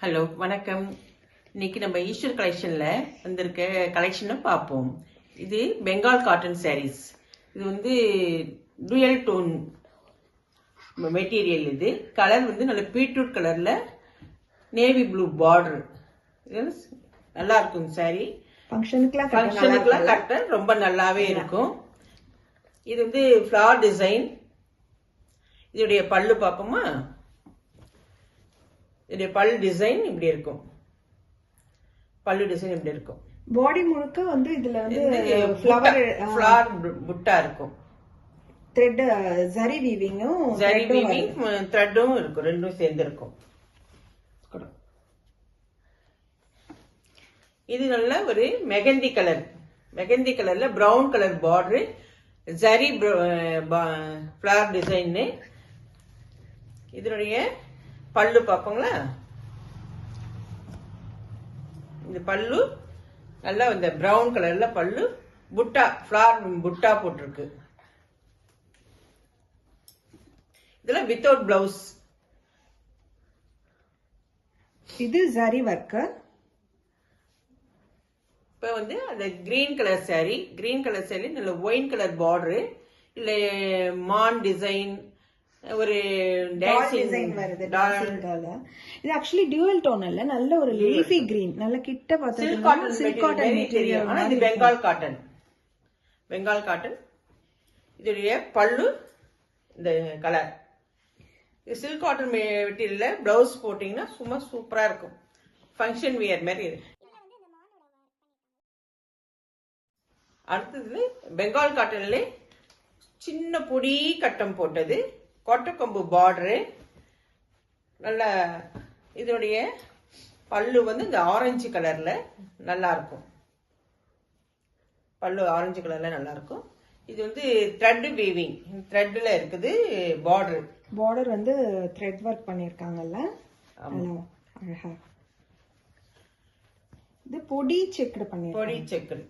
Hello வணக்கம். இன்னைக்கு நம்ம ஈஸ்டர் கலெக்ஷன்ல வந்திருக்க கலெக்ஷனை பார்ப்போம். இது பெங்கால் காட்டன் சாரீஸ். இது வந்து டூயல் டோன் மெட்டீரியல். இது கலர் வந்து நல்ல பீட்ரூட் கலர்ல நேவி ப்ளூ பார்டர். நல்லா இருக்கும் சாரி. ஃபங்க்ஷனுக்குலாம் கட்ட ரொம்ப நல்லாவே இருக்கும். இது வந்து ஃபிளவர் டிசைன். இதோடைய பல்லு பார்ப்போமா? இதோடைய பல்லு டிசைன் இப்படி இருக்கும். பல்லு டிசைன் இப்படி இருக்கும். பாடி முழுக்க வந்து இதுல வந்து ஃப்ளவர் புட்டா இருக்கும். த்ரெட் ஜரி வீவிங்கும் த்ரெட்டும் இருக்கும். ரெண்டும் சேர்ந்து இருக்கும். இது நல்ல ஒரு மெகந்தி கலர். மெகந்தி கலர்ல brown colour border, zari flower design. இதனுடைய பல்லு பார்ப்போங்களா? இந்த பல்லு நல்லா இந்த பிரவுன் கலர்ல பல்லு புட்டா ஃபிளவர் புட்டா போட்டிருக்கு. இதெல்லாம் வித்தவுட் பிளவுஸ். இது ஜரி ஒர்க். இப்ப வந்து அந்த green colour sorry, green colour sorry நல்ல ஒயின் கலர் பார்டரு, இல்ல மான் டிசைன், ஒரு டிசைன் வருது. இது ஆக்சுவலி டியூவல் டோன் இல்ல, நல்ல ஒரு லீஃபி கிரீன். நல்ல கிட்ட பார்த்தா சில்க் காட்டன் மெட்டீரியல். ஆனா இது பெங்கால் காட்டன். பெங்கால் காட்டன். இதோடைய பல்லு இந்த கலர். சில்க் காட்டன் மெட்டீரியல்ல பிளவுஸ் போட்டீங்கன்னா சும்மா சூப்பரா இருக்கும். ஃபங்க்ஷன் வியர் மாதிரி. அடுத்தது பெங்கால் காட்டன்ல சின்ன பொடி கட்டம் போட்டது, கொட்டக்கொம்பு பார்டரு. நல்ல இதனுடைய பல்லு வந்து இந்த ஆரஞ்சு கலர்ல நல்லா இருக்கும். பல்லு ஆரஞ்சு கலர்ல நல்லா இருக்கும். இது வந்து த்ரெட் வீவிங். த்ரெட்ல இருக்குது பார்டர். பார்டர் வந்து த்ரெட் ஒர்க் பண்ணிருக்காங்கல்ல, அழகா. இது பொடி செக்டு பண்ணி, பொடி செக்குடு.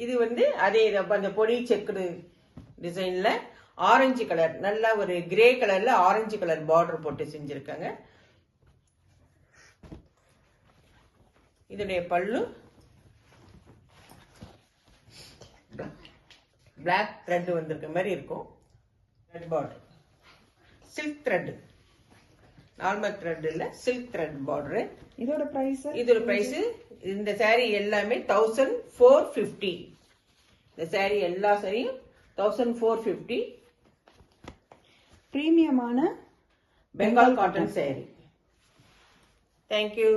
இது வந்து அதே அந்த பொடி செக்குடு டிசைன்ல ஆரஞ்சு கலர், நல்ல ஒரு கிரே கலர்ல ஆரஞ்சு கலர் பார்டர் போட்டு செஞ்சிருக்காங்க. இதனுடைய பல்லு பிளாக் த்ரெட் வந்திருக்க மாதிரி இருக்கும். Thread border, silk thread, normal thread இல்ல, சில்க் த்ரெட் பார்டர். இதோட பிரைஸ், இந்த சாரி எல்லாமே 1450. இந்த சாரி எல்லா சாரியும் 1450. பிரீமியமான பெங்கால் காட்டன் சாரி. தேங்க்யூ.